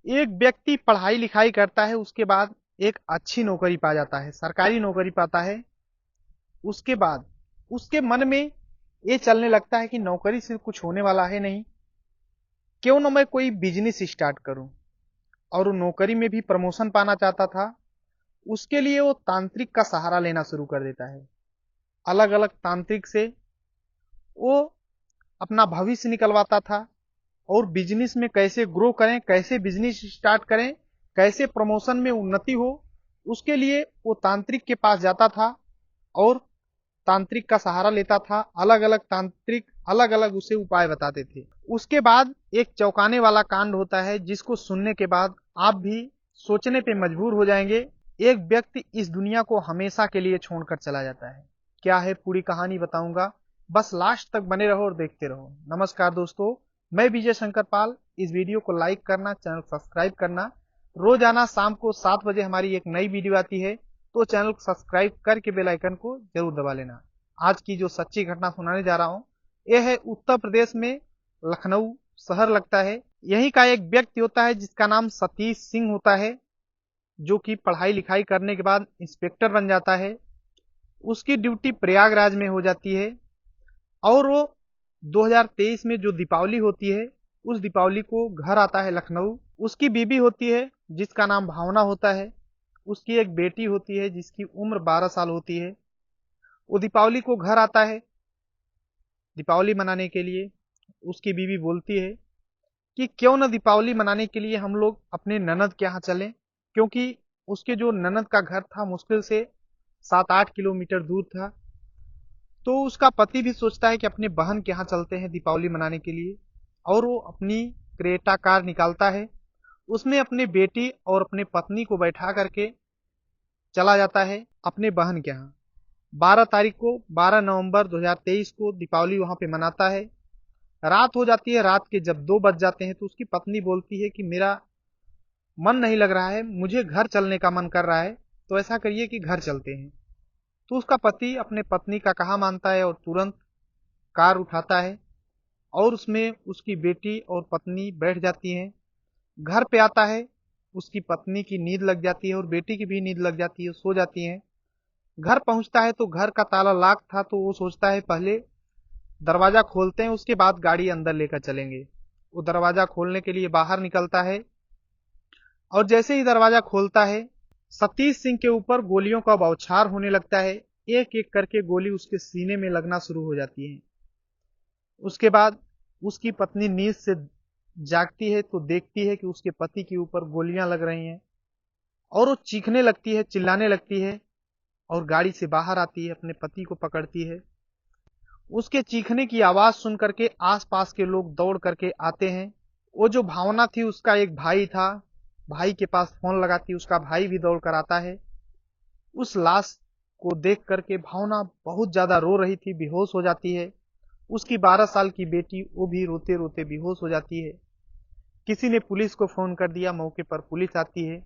एक व्यक्ति पढ़ाई लिखाई करता है, उसके बाद एक अच्छी नौकरी पा जाता है, सरकारी नौकरी पाता है। उसके बाद उसके मन में ये चलने लगता है कि नौकरी से कुछ होने वाला है नहीं, क्यों ना मैं कोई बिजनेस स्टार्ट करूं। और वो नौकरी में भी प्रमोशन पाना चाहता था। उसके लिए वो तांत्रिक का सहारा लेना शुरू कर देता है। अलग अलग तांत्रिक से वो अपना भविष्य निकलवाता था, और बिजनेस में कैसे ग्रो करें, कैसे बिजनेस स्टार्ट करें, कैसे प्रमोशन में उन्नति हो, उसके लिए वो तांत्रिक के पास जाता था और तांत्रिक का सहारा लेता था। अलग अलग तांत्रिक अलग अलग उसे उपाय बताते थे। उसके बाद एक चौंकाने वाला कांड होता है, जिसको सुनने के बाद आप भी सोचने पे मजबूर हो जाएंगे। एक व्यक्ति इस दुनिया को हमेशा के लिए छोड़कर चला जाता है। क्या है पूरी कहानी बताऊंगा, बस लास्ट तक बने रहो और देखते रहो। नमस्कार दोस्तों, मैं विजय शंकर पाल। इस वीडियो को लाइक करना, चैनल सब्सक्राइब करना। रोजाना शाम को 7 बजे हमारी एक नई वीडियो आती है, तो चैनल को सब्सक्राइब करके बेल आइकन को जरूर दबा लेना। आज की जो सच्ची घटना सुनाने जा रहा हूं, यह है उत्तर प्रदेश में, लखनऊ शहर लगता है। यहीं का एक व्यक्ति होता है जिसका नाम सतीश सिंह होता है, जो कि पढ़ाई लिखाई करने के बाद इंस्पेक्टर बन जाता है। उसकी ड्यूटी प्रयागराज में हो जाती है, और वो 2023 में जो दीपावली होती है, उस दीपावली को घर आता है लखनऊ। उसकी बीबी होती है जिसका नाम भावना होता है। उसकी एक बेटी होती है जिसकी उम्र 12 साल होती है। वो दीपावली को घर आता है दीपावली मनाने के लिए। उसकी बीवी बोलती है कि क्यों न दीपावली मनाने के लिए हम लोग अपने ननद के यहाँ चलें, क्योंकि उसके जो ननद का घर था मुश्किल से 7-8 किलोमीटर दूर था। तो उसका पति भी सोचता है कि अपने बहन के यहाँ चलते हैं दीपावली मनाने के लिए, और वो अपनी क्रेटा कार निकालता है। उसमें अपने बेटी और अपने पत्नी को बैठा करके चला जाता है अपने बहन के यहाँ। 12 तारीख को, 12 नवंबर 2023 को दीपावली वहां पे मनाता है। रात हो जाती है। रात के जब 2 बज जाते हैं तो उसकी पत्नी बोलती है कि मेरा मन नहीं लग रहा है, मुझे घर चलने का मन कर रहा है, तो ऐसा करिए कि घर चलते हैं। तो उसका पति अपने पत्नी का कहा मानता है और तुरंत कार उठाता है, और उसमें उसकी बेटी और पत्नी बैठ जाती हैं। घर पे आता है, उसकी पत्नी की नींद लग जाती है और बेटी की भी नींद लग जाती है, सो जाती हैं। घर पहुंचता है तो घर का ताला लॉक था, तो वो सोचता है पहले दरवाजा खोलते हैं, उसके बाद गाड़ी अंदर लेकर चलेंगे। वो दरवाजा खोलने के लिए बाहर निकलता है, और जैसे ही दरवाजा खोलता है, सतीश सिंह के ऊपर गोलियों का बौछार होने लगता है। एक एक करके गोली उसके सीने में लगना शुरू हो जाती है। उसके बाद उसकी पत्नी नींद से जागती है तो देखती है कि उसके पति के ऊपर गोलियां लग रही हैं, और वो चीखने लगती है, चिल्लाने लगती है, और गाड़ी से बाहर आती है, अपने पति को पकड़ती है। उसके चीखने की आवाज सुन करके आसपास के लोग दौड़ करके आते हैं। वो जो भावना थी, उसका एक भाई था, भाई के पास फोन लगाती, उसका भाई भी दौड़ कर आता है। उस लाश को देख करके भावना बहुत ज्यादा रो रही थी, बेहोश हो जाती है। उसकी 12 साल की बेटी, वो भी रोते रोते बेहोश हो जाती है। किसी ने पुलिस को फोन कर दिया, मौके पर पुलिस आती है।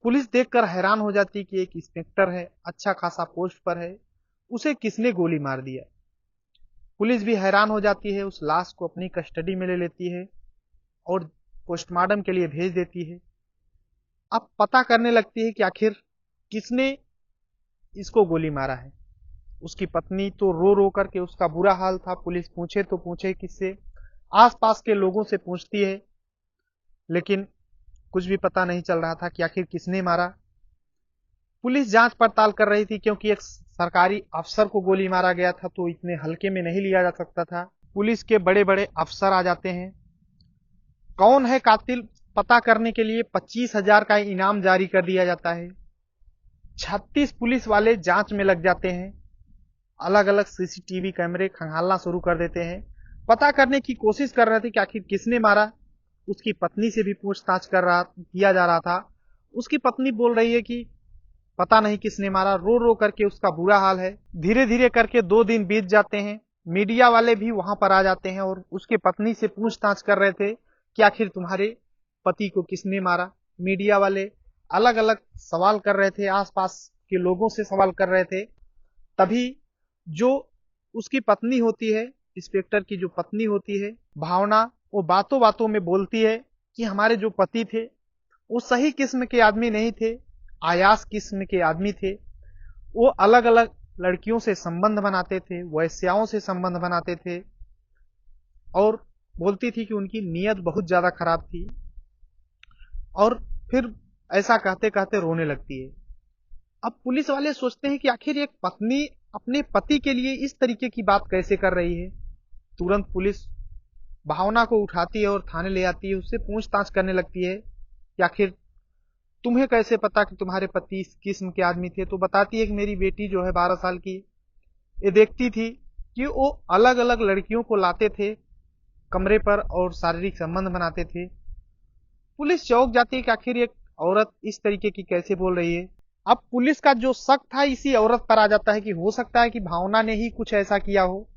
पुलिस देखकर हैरान हो जाती कि एक इंस्पेक्टर है, अच्छा खासा पोस्ट पर है, उसे किसने गोली मार दिया। पुलिस भी हैरान हो जाती है, उस लाश को अपनी कस्टडी में ले लेती है और पोस्टमार्टम के लिए भेज देती है। अब पता करने लगती है कि आखिर किसने इसको गोली मारा है। उसकी पत्नी तो रो रो करके, उसका बुरा हाल था। पुलिस पूछे तो पूछे किससे, आसपास के लोगों से पूछती है, लेकिन कुछ भी पता नहीं चल रहा था कि आखिर किसने मारा। पुलिस जांच पड़ताल कर रही थी, क्योंकि एक सरकारी अफसर को गोली मारा गया था, तो इतने हल्के में नहीं लिया जा सकता था। पुलिस के बड़े बड़े अफसर आ जाते हैं। कौन है कातिल पता करने के लिए 25,000 का इनाम जारी कर दिया जाता है। 36 पुलिस वाले जांच में लग जाते हैं। अलग अलग सीसीटीवी कैमरे खंगालना शुरू कर देते हैं। पता करने की कोशिश कर रहे थे कि आखिर किसने मारा। उसकी पत्नी से भी पूछताछ किया जा रहा था। उसकी पत्नी बोल रही है कि पता नहीं किसने मारा, रो रो करके उसका बुरा हाल है। धीरे धीरे करके 2 दिन बीत जाते हैं। मीडिया वाले भी वहां पर आ जाते हैं और उसके पत्नी से पूछताछ कर रहे थे कि आखिर तुम्हारे पति को किसने मारा। मीडिया वाले अलग अलग सवाल कर रहे थे, आसपास के लोगों से सवाल कर रहे थे। तभी जो उसकी पत्नी होती है, इंस्पेक्टर की जो पत्नी होती है भावना, वो बातों बातों में बोलती है कि हमारे जो पति थे वो सही किस्म के आदमी नहीं थे, आयास किस्म के आदमी थे। वो अलग अलग लड़कियों से संबंध बनाते थे, वैश्याओं से संबंध बनाते थे, और बोलती थी कि उनकी नीयत बहुत ज्यादा खराब थी। और फिर ऐसा कहते कहते रोने लगती है। अब पुलिस वाले सोचते हैं कि आखिर एक पत्नी अपने पति के लिए इस तरीके की बात कैसे कर रही है। तुरंत पुलिस भावना को उठाती है और थाने ले आती है, उससे पूछताछ करने लगती है कि आखिर तुम्हें कैसे पता कि तुम्हारे पति इस किस्म के आदमी थे। तो बताती है कि मेरी बेटी जो है 12 साल की, ये देखती थी कि वो अलग अलग लड़कियों को लाते थे कमरे पर और शारीरिक संबंध बनाते थे। पुलिस चौंक जाती है कि आखिर एक औरत इस तरीके की कैसे बोल रही है। अब पुलिस का जो शक था इसी औरत पर आ जाता है कि हो सकता है कि भावना ने ही कुछ ऐसा किया हो,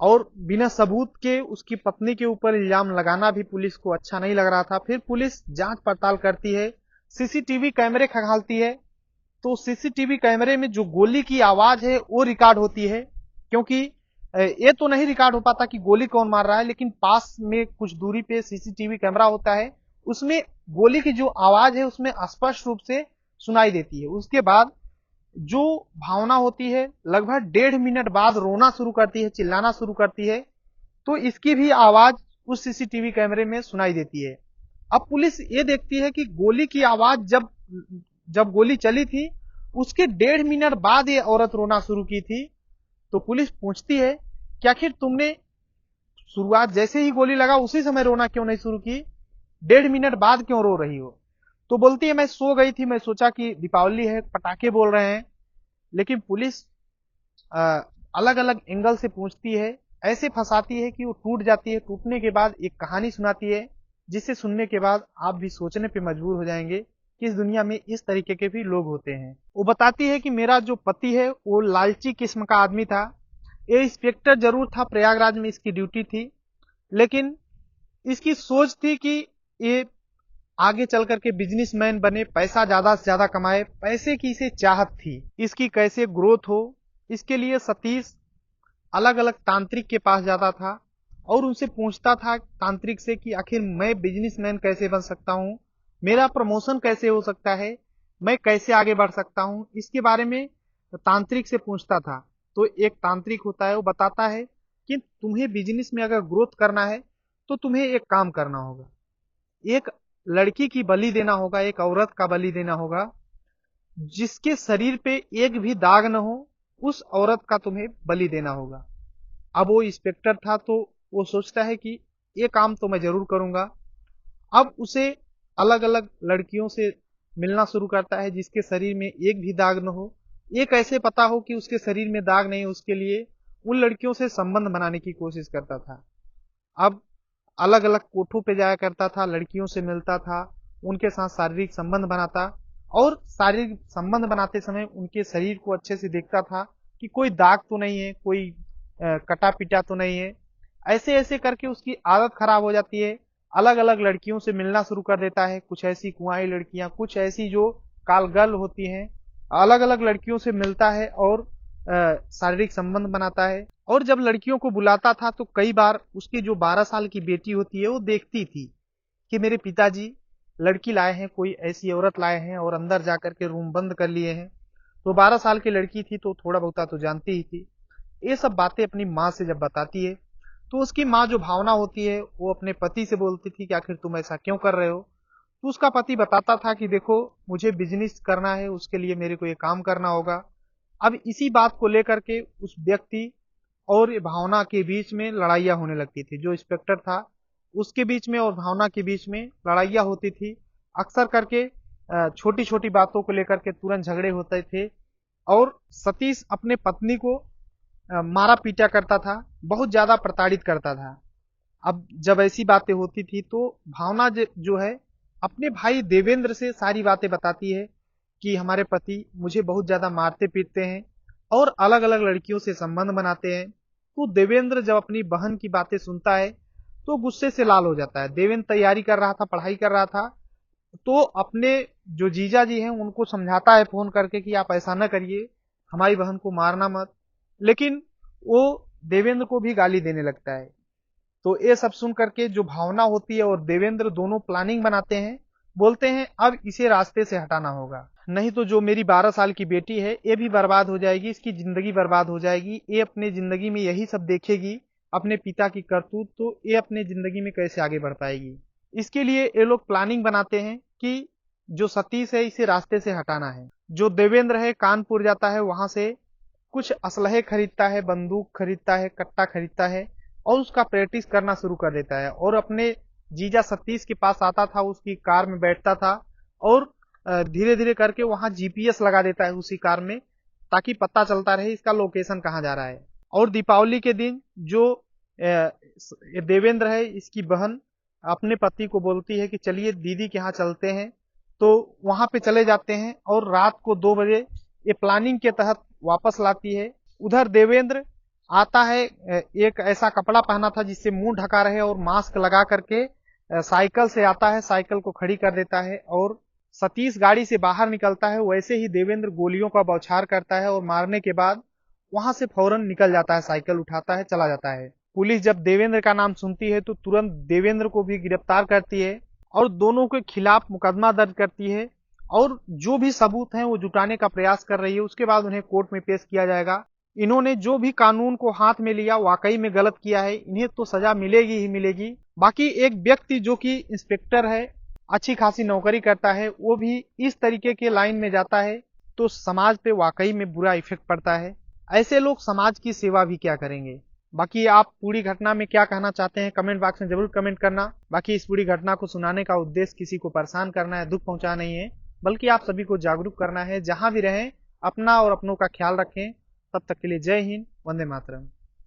और बिना सबूत के उसकी पत्नी के ऊपर इल्जाम लगाना भी पुलिस को अच्छा नहीं लग रहा था। फिर पुलिस जांच पड़ताल करती है, सीसीटीवी कैमरे खंगालती है। तो सीसीटीवी कैमरे में जो गोली की आवाज है वो रिकॉर्ड होती है, क्योंकि ये तो नहीं रिकॉर्ड हो पाता कि गोली कौन मार रहा है, लेकिन पास में कुछ दूरी पे सीसीटीवी कैमरा होता है, उसमें गोली की जो आवाज है उसमें स्पष्ट रूप से सुनाई देती है। उसके बाद जो भावना होती है लगभग 1.5 मिनट बाद रोना शुरू करती है, चिल्लाना शुरू करती है। तो इसकी भी आवाज उस सीसीटीवी कैमरे में सुनाई देती है। अब पुलिस ये देखती है कि गोली की आवाज जब जब गोली चली थी उसके 1.5 मिनट बाद ये औरत रोना शुरू की थी। तो पुलिस पूछती है कि आखिर तुमने शुरुआत जैसे ही गोली लगा उसी समय रोना क्यों नहीं शुरू की, 1.5 मिनट बाद क्यों रो रही हो। तो बोलती है मैं सो गई थी, मैं सोचा कि दीपावली है, पटाखे बोल रहे हैं। लेकिन पुलिस अलग अलग एंगल से पूछती है, ऐसे फंसाती है कि वो टूट जाती है। टूटने के बाद एक कहानी सुनाती है, जिसे सुनने के बाद आप भी सोचने पे मजबूर हो जाएंगे कि इस दुनिया में इस तरीके के भी लोग होते हैं। वो बताती है कि मेरा जो पति है वो लालची किस्म का आदमी था। ये इंस्पेक्टर जरूर था, प्रयागराज में इसकी ड्यूटी थी, लेकिन इसकी सोच थी कि ये आगे चल करके बिजनेसमैन बने, पैसा ज्यादा से ज्यादा कमाए, पैसे की इसे चाहत थी, इसकी कैसे ग्रोथ हो। इसके लिए सतीश अलग अलग तांत्रिक के पास जाता था और उनसे पूछता था तांत्रिक से कि आखिर मैं बिजनेसमैन कैसे बन सकता हूँ, मेरा प्रमोशन कैसे हो सकता है, मैं कैसे आगे बढ़ सकता हूँ, इसके बारे में तांत्रिक से पूछता था। तो एक तांत्रिक होता है, वो बताता है कि तुम्हें बिजनेस में अगर ग्रोथ करना है तो तुम्हें एक काम करना होगा, एक लड़की की बलि देना होगा, एक औरत का बलि देना होगा, जिसके शरीर पे एक भी दाग न हो, उस औरत का तुम्हें बलि देना होगा। अब वो इंस्पेक्टर था तो वो सोचता है कि ये काम तो मैं जरूर करूंगा। अब उसे अलग अलग लड़कियों से मिलना शुरू करता है जिसके शरीर में एक भी दाग न हो। ये कैसे पता हो कि उसके शरीर में दाग नहीं, उसके लिए उन लड़कियों से संबंध बनाने की कोशिश करता था। अब अलग अलग कोठों पे जाया करता था, लड़कियों से मिलता था, उनके साथ शारीरिक संबंध बनाता, और शारीरिक संबंध बनाते समय उनके शरीर को अच्छे से देखता था कि कोई दाग तो नहीं है, कोई कटा पिटा तो नहीं है। ऐसे ऐसे करके उसकी आदत खराब हो जाती है, अलग अलग लड़कियों से मिलना शुरू कर देता है, कुछ ऐसी कुंवारी लड़कियां, कुछ ऐसी जो कालगर्ल होती हैं, अलग अलग लड़कियों से मिलता है और शारीरिक संबंध बनाता है। और जब लड़कियों को बुलाता था तो कई बार उसकी जो 12 साल की बेटी होती है वो देखती थी कि मेरे पिताजी लड़की लाए हैं, कोई ऐसी औरत लाए हैं, और अंदर जाकर के रूम बंद कर लिए हैं। तो 12 साल की लड़की थी तो थोड़ा बहुत तो जानती ही थी। ये सब बातें अपनी माँ से जब बताती है तो उसकी माँ जो भावना होती है वो अपने पति से बोलती थी कि आखिर तुम ऐसा क्यों कर रहे हो। तो उसका पति बताता था कि देखो मुझे बिजनेस करना है, उसके लिए मेरे को ये काम करना होगा। अब इसी बात को लेकर के उस व्यक्ति और ये भावना के बीच में लड़ाइयाँ होने लगती थी। जो इंस्पेक्टर था उसके बीच में और भावना के बीच में लड़ाइयाँ होती थी। अक्सर करके छोटी छोटी बातों को लेकर के तुरंत झगड़े होते थे, और सतीश अपने पत्नी को मारा पीटा करता था, बहुत ज्यादा प्रताड़ित करता था। अब जब ऐसी बातें होती थी तो भावना जो है अपने भाई देवेंद्र से सारी बातें बताती है कि हमारे पति मुझे बहुत ज्यादा मारते पीटते हैं और अलग अलग लड़कियों से संबंध बनाते हैं। तो देवेंद्र जब अपनी बहन की बातें सुनता है तो गुस्से से लाल हो जाता है। देवेंद्र तैयारी कर रहा था, पढ़ाई कर रहा था, तो अपने जो जीजा जी हैं उनको समझाता है फोन करके कि आप ऐसा न करिए, हमारी बहन को मारना मत। लेकिन वो देवेंद्र को भी गाली देने लगता है। तो ये सब सुन करके जो भावना होती है और देवेंद्र दोनों प्लानिंग बनाते हैं बोलते हैं अब इसे रास्ते से हटाना होगा, नहीं तो जो मेरी 12 साल की बेटी है ये भी बर्बाद हो जाएगी, इसकी जिंदगी बर्बाद हो जाएगी। ये अपने जिंदगी में यही सब देखेगी, अपने पिता की करतूत, तो ये अपने जिंदगी में कैसे आगे बढ़ पाएगी। इसके लिए ये लोग प्लानिंग बनाते हैं कि जो सतीश है इसे रास्ते से हटाना है। जो देवेंद्र है कानपुर जाता है, वहां से कुछ असलहे खरीदता है, बंदूक खरीदता है, कट्टा खरीदता है और उसका प्रैक्टिस करना शुरू कर देता है। और अपने जीजा सतीश के पास आता था, उसकी कार में बैठता था और धीरे धीरे करके वहां जीपीएस लगा देता है उसी कार में, ताकि पता चलता रहे इसका लोकेशन कहाँ जा रहा है। और दीपावली के दिन जो देवेंद्र है, इसकी बहन अपने पति को बोलती है कि चलिए दीदी के यहाँ चलते हैं, तो वहां पे चले जाते हैं और रात को 2 बजे ये प्लानिंग के तहत वापस लाती है। उधर देवेंद्र आता है, एक ऐसा कपड़ा पहना था जिससे मुंह ढका रहे और मास्क लगा करके साइकिल से आता है, साइकिल को खड़ी कर देता है और सतीश गाड़ी से बाहर निकलता है। वैसे ही देवेंद्र गोलियों का बौछार करता है और मारने के बाद वहां से फौरन निकल जाता है, साइकिल उठाता है, चला जाता है। पुलिस जब देवेंद्र का नाम सुनती है तो तुरंत देवेंद्र को भी गिरफ्तार करती है और दोनों के खिलाफ मुकदमा दर्ज करती है और जो भी सबूत हैं वो जुटाने का प्रयास कर रही है। उसके बाद उन्हें कोर्ट में पेश किया जाएगा। इन्होंने जो भी कानून को हाथ में लिया वाकई में गलत किया है, इन्हें तो सजा मिलेगी ही मिलेगी। बाकी एक व्यक्ति जो कि इंस्पेक्टर है, अच्छी खासी नौकरी करता है, वो भी इस तरीके के लाइन में जाता है तो समाज पे वाकई में बुरा इफेक्ट पड़ता है। ऐसे लोग समाज की सेवा भी क्या करेंगे। बाकी आप पूरी घटना में क्या कहना चाहते हैं कमेंट बॉक्स में जरूर कमेंट करना। बाकी इस पूरी घटना को सुनाने का उद्देश्य किसी को परेशान करना है, दुख पहुंचाना नहीं है, बल्कि आप सभी को जागरूक करना है। जहां भी रहें अपना और अपनों का ख्याल रखें। तब तक के लिए जय हिंद, वंदे मातरम।